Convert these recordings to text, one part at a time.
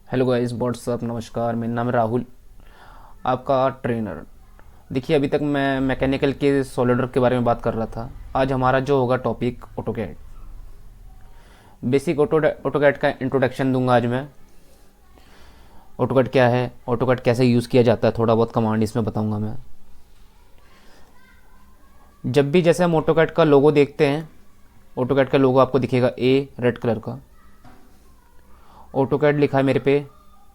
Hello guys, WhatsApp, नमस्कार। मेरा नाम है राहुल, आपका ट्रेनर। देखिए, अभी तक मैं मैकेनिकल के सॉलिडर के बारे में बात कर रहा था। आज हमारा जो होगा टॉपिक ऑटोकैड। बेसिक ऑटोकैड का इंट्रोडक्शन दूंगा आज मैं। ऑटोकैड क्या है, ऑटोकैड कैसे यूज़ किया जाता है, थोड़ा बहुत कमांड इसमें बताऊंगा मैं। जब भी जैसे हम ऑटोकैड का लोगो देखते हैं, ऑटोकैड का लोगो आपको दिखेगा ए रेड कलर का। ऑटोकैड लिखा है मेरे पे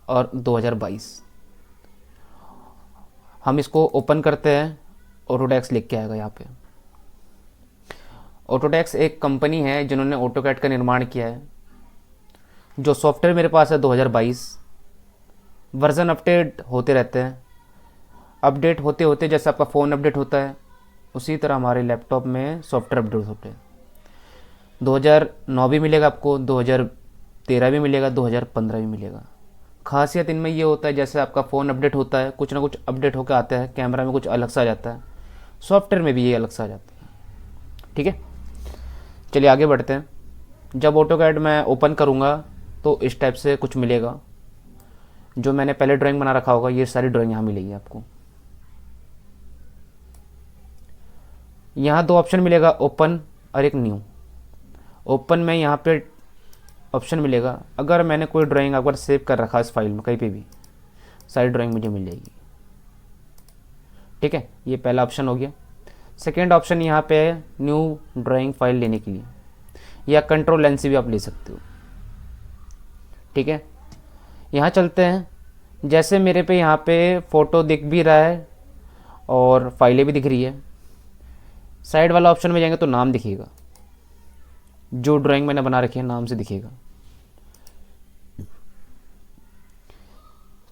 और 2022। हम इसको ओपन करते हैं, ऑटोडेस्क लिख के आएगा यहाँ पे। ऑटोडेस्क एक कंपनी है जिन्होंने ऑटोकैड का निर्माण किया है। जो सॉफ्टवेयर मेरे पास है 2022। वर्जन अपडेट होते रहते हैं। अपडेट होते होते जैसे आपका फ़ोन अपडेट होता है, उसी तरह हमारे लैपटॉप में सॉफ्टवेयर अपडेट होते हैं। 2009 भी मिलेगा आपको, 2013 भी मिलेगा, 2015 भी मिलेगा। खासियत इनमें ये होता है, जैसे आपका फ़ोन अपडेट होता है, कुछ ना कुछ अपडेट होकर आता है, कैमरा में कुछ अलग सा आ जाता है, सॉफ्टवेयर में भी ये अलग सा आ जाता है। ठीक है, चलिए आगे बढ़ते हैं। जब ऑटोकैड मैं ओपन करूँगा तो इस टाइप से कुछ मिलेगा। जो मैंने पहले ड्राइंग बना रखा होगा, ये सारी ड्राइंग यहाँ मिलेगी आपको। यहाँ दो ऑप्शन मिलेगा, ओपन और एक न्यू। ओपन में यहाँ पे ऑप्शन मिलेगा, अगर मैंने कोई ड्राइंग अगर सेव कर रखा है इस फाइल में कहीं पे भी, सारी ड्राइंग मुझे मिल जाएगी। ठीक है, ये पहला ऑप्शन हो गया। सेकेंड ऑप्शन यहाँ पे है न्यू ड्राइंग फाइल लेने के लिए, या कंट्रोल एन से भी आप ले सकते हो। ठीक है, यहाँ चलते हैं। जैसे मेरे पे यहाँ पे फ़ोटो दिख भी रहा है और फाइलें भी दिख रही है। साइड वाला ऑप्शन में जाएंगे तो नाम दिखेगा, जो ड्राइंग मैंने बना रखी है नाम से दिखेगा।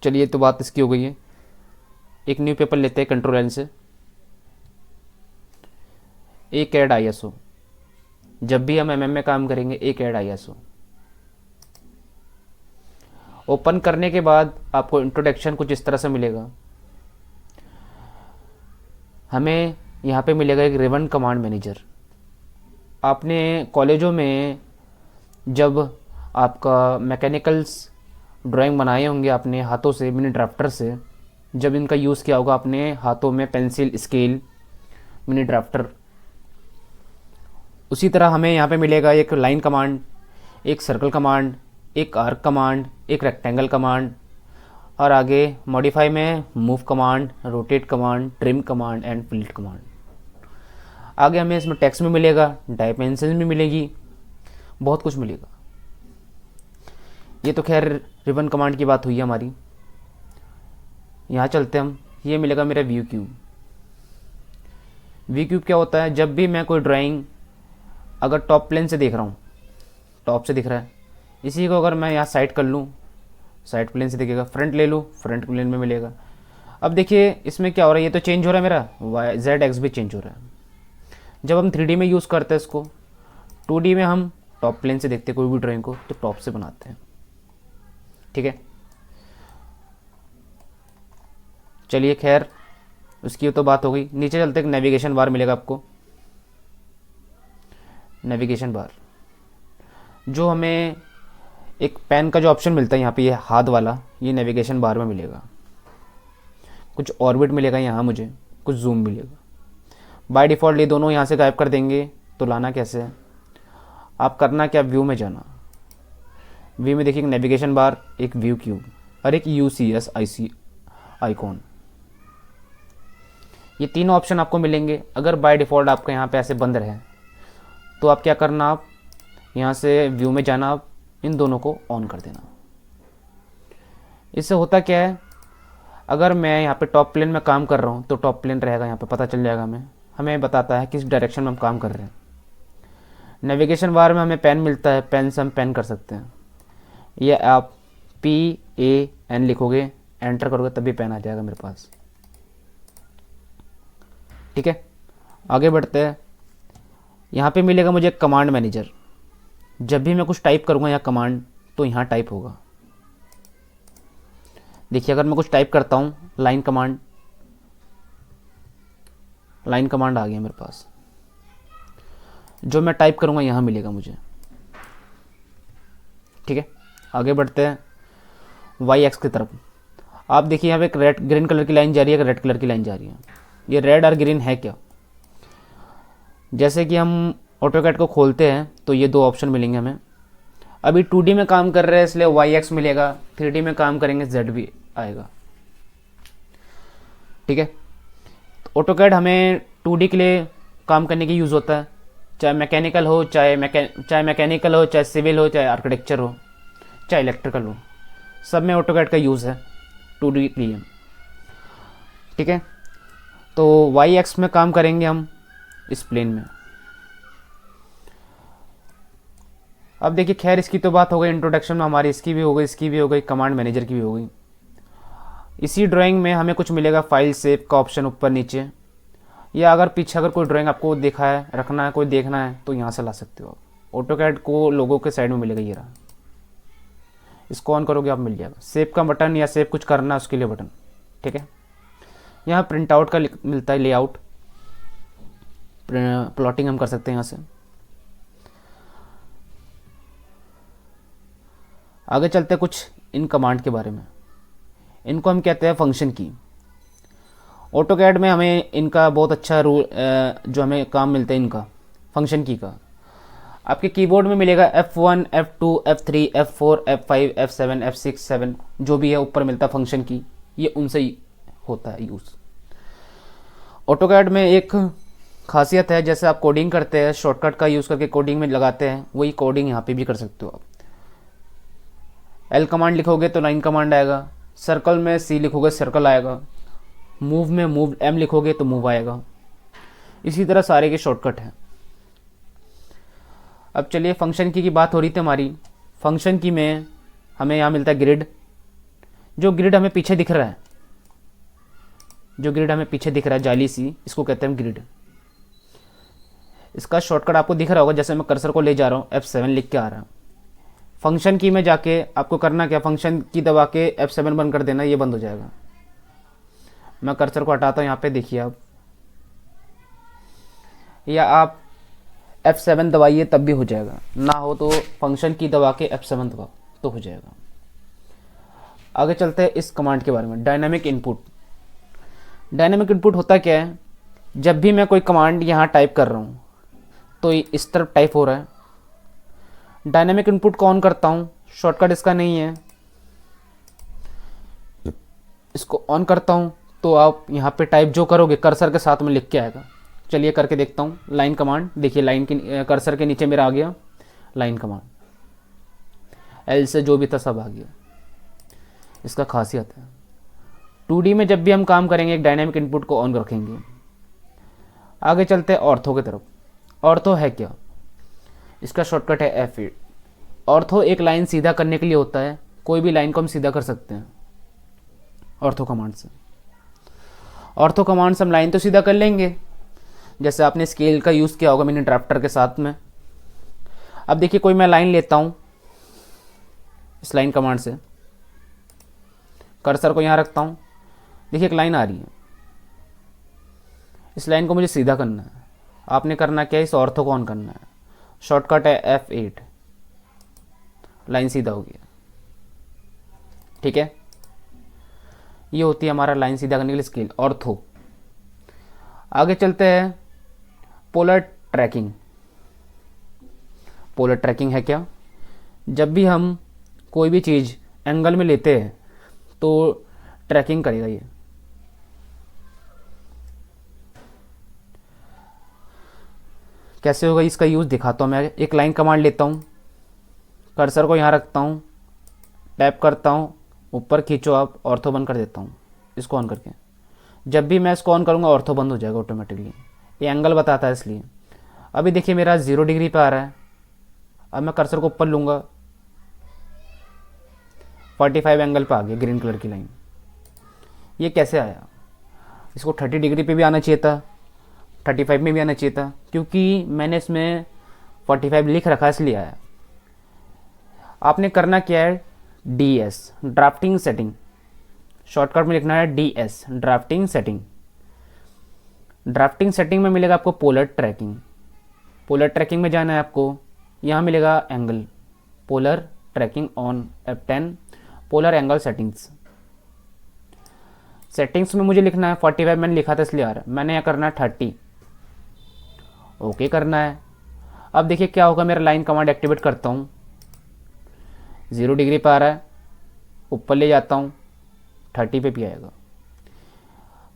चलिए, तो बात इसकी हो गई है। एक न्यू पेपर लेते हैं कंट्रोल एन से। एक ऐड ISO, जब भी हम MM में काम करेंगे एक ऐड ISO। ओपन करने के बाद आपको इंट्रोडक्शन कुछ इस तरह से मिलेगा। हमें यहाँ पे मिलेगा एक रिबन कमांड मैनेजर। आपने कॉलेजों में जब आपका मैकेनिकल्स ड्राइंग बनाए होंगे आपने हाथों से, मिनी ड्राफ्टर से, जब इनका यूज़ किया होगा अपने हाथों में, पेंसिल, स्केल, मिनी ड्राफ्टर। उसी तरह हमें यहाँ पे मिलेगा एक लाइन कमांड, एक सर्कल कमांड, एक आर्क कमांड, एक रेक्टेंगल कमांड, और आगे मॉडिफाई में move command, rotate command, trim command and fleet command. आगे हमें इसमें टेक्स्ट में मिलेगा, डायमेंशन भी मिलेगी, बहुत कुछ मिलेगा। ये तो खैर रिबन कमांड की बात हुई है हमारी। यहाँ चलते हम, ये मिलेगा मेरा व्यू क्यूब। व्यू क्यूब क्या होता है, जब भी मैं कोई ड्राइंग अगर टॉप प्लेन से देख रहा हूँ, टॉप से दिख रहा है, इसी को अगर मैं यहाँ साइड कर लूँ, साइड प्लेन से दिखेगा। फ्रंट ले लूँ, फ्रंट प्लेन में मिलेगा। अब देखिए इसमें क्या हो रहा है, ये तो चेंज हो रहा है, मेरा वाई जेड एक्स भी चेंज हो रहा है। जब हम 3D में यूज़ करते हैं इसको, 2D में हम टॉप प्लेन से देखते हैं कोई भी ड्राइंग को, तो टॉप से बनाते हैं। ठीक है, चलिए खैर उसकी तो बात हो गई। नीचे चलते एक नेविगेशन बार मिलेगा आपको। नेविगेशन बार, जो हमें एक पेन का जो ऑप्शन मिलता है यहाँ पे, ये हाथ वाला, ये नेविगेशन बार में मिलेगा। कुछ ऑर्बिट मिलेगा यहाँ मुझे, कुछ जूम मिलेगा। बाय डिफ़ॉल्ट ये दोनों यहाँ से गायब कर देंगे, तो लाना कैसे है, आप करना क्या, व्यू में जाना। व्यू में देखिए एक नेविगेशन बार, एक व्यू क्यूब और एक UCS IC आइकॉन। ये तीनों ऑप्शन आपको मिलेंगे। अगर बाय डिफ़ॉल्ट आपका यहाँ पे ऐसे बंद रहे, तो आप क्या करना, आप यहाँ से व्यू में जाना, आप इन दोनों को ऑन कर देना। इससे होता क्या है, अगर मैं यहाँ पे टॉप प्लेन में काम कर रहा हूँ तो टॉप प्लेन रहेगा, यहाँ पे पता चल जाएगा हमें बताता है किस डायरेक्शन में हम काम कर रहे हैं। नेविगेशन बार में हमें पेन मिलता है, पेन से हम पेन कर सकते हैं। ये आप PAN लिखोगे, एंटर करोगे, तभी पेन आ जाएगा मेरे पास। ठीक है, आगे बढ़ते हैं। यहाँ पे मिलेगा मुझे कमांड मैनेजर। जब भी मैं कुछ टाइप करूँगा या कमांड, तो यहाँ टाइप होगा। देखिए अगर मैं कुछ टाइप करता हूँ, लाइन कमांड, लाइन कमांड आ गया मेरे पास। जो मैं टाइप करूँगा यहाँ मिलेगा मुझे। ठीक है, आगे बढ़ते हैं। वाई एक्स की तरफ। आप देखिए यहाँ पे एक रेड ग्रीन कलर की लाइन जा रही है, एक रेड कलर की लाइन जा रही है। ये रेड और ग्रीन है क्या? जैसे कि हम ऑटोकैड को खोलते हैं तो ये दो ऑप्शन मिलेंगे हमें। अभी 2D में काम कर रहे हैं इसलिए वाई एक्स मिलेगा, 3D में काम करेंगे जेड भी आएगा। ठीक है, ऑटोकैड हमें 2D के लिए काम करने की यूज़ होता है, चाहे मैकेनिकल हो, चाहे मैकेनिकल हो, चाहे सिविल हो, चाहे आर्किटेक्चर हो, चाहे इलेक्ट्रिकल हो, सब में ऑटोकैड का यूज़ है 2D के लिए। ठीक है, तो वाई एक्स में काम करेंगे हम इस प्लेन में। अब देखिए, खैर इसकी तो बात हो गई इंट्रोडक्शन में हमारी, इसकी भी हो गई, इसकी भी हो गई, कमांड मैनेजर की भी हो गई। इसी ड्राइंग में हमें कुछ मिलेगा फाइल सेव का ऑप्शन ऊपर नीचे, या अगर पीछे अगर कोई ड्राइंग आपको दिखा है, रखना है, कोई देखना है तो यहाँ से ला सकते हो आप। ऑटोकैड को लोगों के साइड में मिलेगा, ये रहा, इसको ऑन करोगे आप, मिल जाएगा सेव का बटन, या सेव कुछ करना है उसके लिए बटन। ठीक है, यहाँ प्रिंट आउट का मिलता है, लेआउट, प्लॉटिंग हम कर सकते हैं यहाँ से। आगे चलते हैं कुछ इन कमांड के बारे में। इनको हम कहते हैं फंक्शन की। ऑटोकैड में हमें इनका बहुत अच्छा रूल जो हमें काम मिलता है इनका फंक्शन की का, आपके कीबोर्ड में मिलेगा F1, F2, F3, F4, F5, F7, F6, 7 जो भी है ऊपर मिलता है फंक्शन की, ये उनसे ही होता है यूज़। ऑटोकैड में एक खासियत है, जैसे आप कोडिंग करते हैं शॉर्टकट का यूज़ करके कोडिंग में लगाते हैं, वही कोडिंग यहाँ पे भी कर सकते हो आप। L कमांड लिखोगे तो लाइन कमांड आएगा, सर्कल में C लिखोगे सर्कल आएगा, मूव में मूव M लिखोगे तो मूव आएगा। इसी तरह सारे के शॉर्टकट हैं। अब चलिए फंक्शन की बात हो रही थी हमारी। फंक्शन की में हमें यहाँ मिलता है ग्रिड। जो ग्रिड हमें पीछे दिख रहा है, जो ग्रिड हमें पीछे दिख रहा है जाली सी, इसको कहते हैं ग्रिड। इसका शॉर्टकट आपको दिख रहा होगा, जैसे मैं कर्सर को ले जा रहा हूँ F7 लिख के आ रहा है। फंक्शन की में जाके आपको करना क्या, फंक्शन की दबा के F7 बंद कर देना, ये बंद हो जाएगा। मैं कर्सर को हटाता हूँ, यहाँ पे देखिए आप, या आप F7 दबाइए तब भी हो जाएगा, ना हो तो फंक्शन की दबा के F7 दबाओ तो हो जाएगा। आगे चलते हैं इस कमांड के बारे में, डायनामिक इनपुट। डायनामिक इनपुट होता क्या है, जब भी मैं कोई कमांड यहाँ टाइप कर रहा हूँ तो इस तरफ टाइप हो रहा है। डायनामिक इनपुट को ऑन करता हूँ, शॉर्टकट इसका नहीं है, इसको ऑन करता हूँ तो आप यहाँ पे टाइप जो करोगे कर्सर के साथ में लिख के आएगा। चलिए करके देखता हूँ। लाइन कमांड, देखिए लाइन की कर्सर के नीचे मेरा आ गया लाइन कमांड, एल से जो भी था सब आ गया। इसका खासियत है 2D में जब भी हम काम करेंगे एक डायनामिक इनपुट को ऑन रखेंगे। आगे चलते हैं ऑर्थो की तरफ। ऑर्थो है क्या, इसका शॉर्टकट है F8। ऑर्थो एक लाइन सीधा करने के लिए होता है, कोई भी लाइन को हम सीधा कर सकते हैं ऑर्थो कमांड से। ऑर्थो कमांड से हम लाइन तो सीधा कर लेंगे, जैसे आपने स्केल का यूज़ किया होगा मिनी ड्राफ्टर के साथ में। अब देखिए कोई मैं लाइन लेता हूँ, इस लाइन कमांड से कर्सर को यहाँ रखता हूँ, देखिए एक लाइन आ रही है, इस लाइन को मुझे सीधा करना है। आपने करना क्या है, इस ऑर्थो को ऑन करना है, शॉर्टकट है F8, लाइन सीधा हो गया। ठीक है, ये होती है हमारा लाइन सीधा करने के लिए स्केल, ऑर्थो। आगे चलते हैं पोलर ट्रैकिंग। पोलर ट्रैकिंग है क्या, जब भी हम कोई भी चीज़ एंगल में लेते हैं तो ट्रैकिंग करेगा ये। कैसे होगा इसका यूज़ दिखाता हूँ मैं। एक लाइन कमांड लेता हूँ, कर्सर को यहाँ रखता हूँ, टैप करता हूँ, ऊपर खींचो आप, ऑर्थो बंद कर देता हूँ इसको ऑन करके। जब भी मैं इसको ऑन करूँगा ऑर्थो बंद हो जाएगा ऑटोमेटिकली, ये एंगल बताता है इसलिए। अभी देखिए मेरा 0 डिग्री पे आ रहा है, अब मैं कर्सर को ऊपर लूँगा, 45 एंगल पे आ गया ग्रीन कलर की लाइन। ये कैसे आया, इसको 30 डिग्री पे भी आना चाहिए था, 35 में भी आना चाहिए था, क्योंकि मैंने इसमें 45 लिख रखा है इसलिए आया। आपने करना क्या है, DS ड्राफ्टिंग सेटिंग, शॉर्टकट में लिखना है DS drafting setting. Drafting setting में मिलेगा आपको पोलर ट्रैकिंग। पोलर ट्रैकिंग में जाना है आपको, यहाँ मिलेगा angle, polar tracking on F10, polar angle settings. Settings में मुझे लिखना है 45 मैंने लिखा था इसलिए आ रहा है, मैंने यहाँ करना है 30, ओके करना है। अब देखिए क्या होगा, मेरा लाइन कमांड एक्टिवेट करता हूँ, 0 डिग्री पे आ रहा है, ऊपर ले जाता हूँ 30 पे भी आएगा।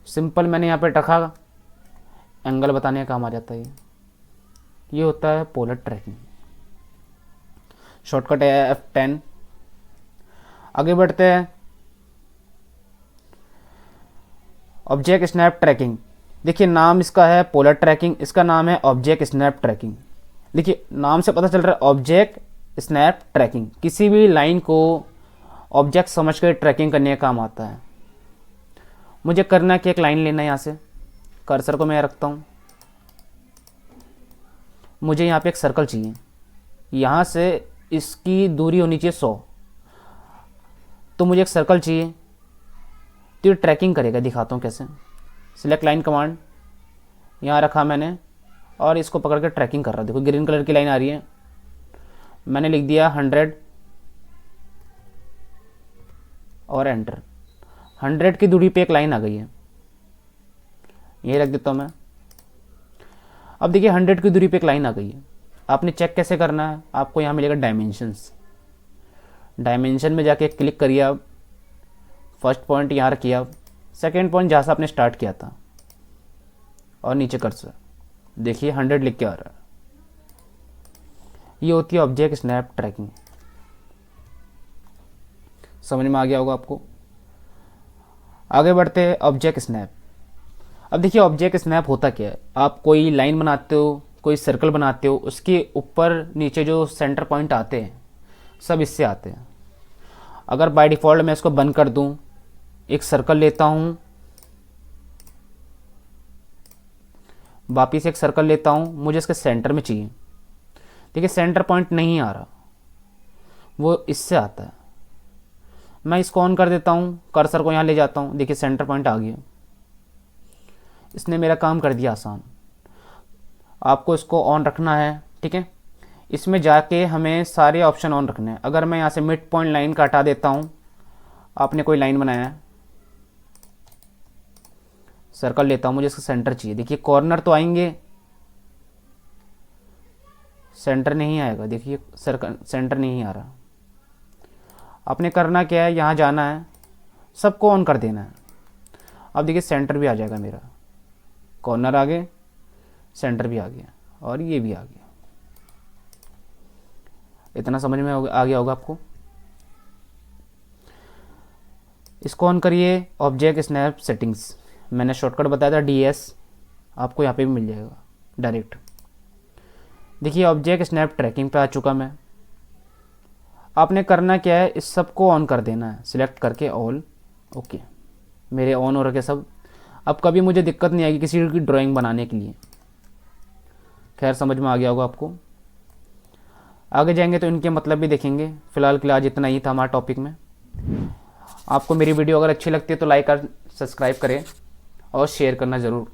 सिंपल मैंने यहाँ पे रखा, एंगल बताने का काम आ जाता है। ये होता है पोलर ट्रैकिंग। शॉर्टकट है F10। आगे बढ़ते हैं, ऑब्जेक्ट स्नैप ट्रैकिंग। देखिए नाम इसका है पोलर ट्रैकिंग, इसका नाम है ऑब्जेक्ट स्नैप ट्रैकिंग। देखिए नाम से पता चल रहा है ऑब्जेक्ट स्नैप ट्रैकिंग, किसी भी लाइन को ऑब्जेक्ट समझ कर ट्रैकिंग करने का काम आता है। मुझे करना है कि एक लाइन लेना है, यहाँ से कर्सर को मैं यहाँ रखता हूँ, मुझे यहाँ पे एक सर्कल चाहिए, यहाँ से इसकी दूरी होनी चाहिए 100, तो मुझे एक सर्कल चाहिए, तो ये ट्रैकिंग करेगा। दिखाता हूँ कैसे। सिलेक्ट लाइन कमांड यहाँ रखा मैंने और इसको पकड़ कर ट्रैकिंग कर रहा है। देखो ग्रीन कलर की लाइन आ रही है, मैंने लिख दिया 100 और एंटर। 100 की दूरी पे एक लाइन आ गई है, ये रख देता हूँ मैं। अब देखिए 100 की दूरी पे एक लाइन आ गई है। आपने चेक कैसे करना है, आपको यहाँ मिलेगा डायमेंशंस। डायमेंशन में जाके क्लिक करिए आप, फर्स्ट पॉइंट यहाँ रखिए आप, सेकेंड पॉइंट जहाँ से आपने स्टार्ट किया था और नीचे कर्सर देखिए 100 लिख के आ रहा है। ये होती है ऑब्जेक्ट स्नैप ट्रैकिंग। समझ में आ गया होगा आपको। आगे बढ़ते हैं ऑब्जेक्ट स्नैप। अब देखिए ऑब्जेक्ट स्नैप होता क्या है, आप कोई लाइन बनाते हो, कोई सर्कल बनाते हो, उसके ऊपर नीचे जो सेंटर पॉइंट आते हैं सब इससे आते हैं। अगर बाय डिफ़ॉल्ट मैं इसको बंद कर दूं, एक सर्कल लेता हूं, वापिस एक सर्कल लेता हूं, मुझे इसके सेंटर में चाहिए। देखिए सेंटर पॉइंट नहीं आ रहा, वो इससे आता है। मैं इसको ऑन कर देता हूं, कर्सर को यहाँ ले जाता हूं, देखिए सेंटर पॉइंट आ गया। इसने मेरा काम कर दिया आसान। आपको इसको ऑन रखना है, ठीक है। इसमें जाके हमें सारे ऑप्शन ऑन रखने हैं। अगर मैं यहाँ से मिड पॉइंट लाइन का हटा देता हूँ, आपने कोई लाइन बनाया है, सर्कल लेता हूँ, मुझे इसका सेंटर चाहिए। देखिए कॉर्नर तो आएंगे, सेंटर नहीं आएगा। देखिए सर्कल सेंटर नहीं आ रहा। आपने करना क्या है, यहाँ जाना है, सबको ऑन कर देना है। अब देखिए सेंटर भी आ जाएगा मेरा, कॉर्नर आ गए, सेंटर भी आ गया और ये भी आ गया। इतना समझ में आ गया होगा आपको। इसको ऑन करिए, ऑब्जेक्ट स्नैप सेटिंग्स। मैंने शॉर्टकट बताया था DS, आपको यहाँ पे भी मिल जाएगा डायरेक्ट। देखिए ऑब्जेक्ट स्नैप ट्रैकिंग पे आ चुका मैं। आपने करना क्या है, इस सब को ऑन कर देना है, सिलेक्ट करके ऑल। ओके, मेरे ऑन हो रखे सब। अब कभी मुझे दिक्कत नहीं आएगी किसी की ड्राइंग बनाने के लिए। खैर समझ में आ गया होगा आपको। आगे जाएंगे तो इनके मतलब भी देखेंगे। फिलहाल के लिए आज इतना ही था हमारा टॉपिक में। आपको मेरी वीडियो अगर अच्छी लगती है तो लाइक और सब्सक्राइब करें और शेयर करना ज़रूर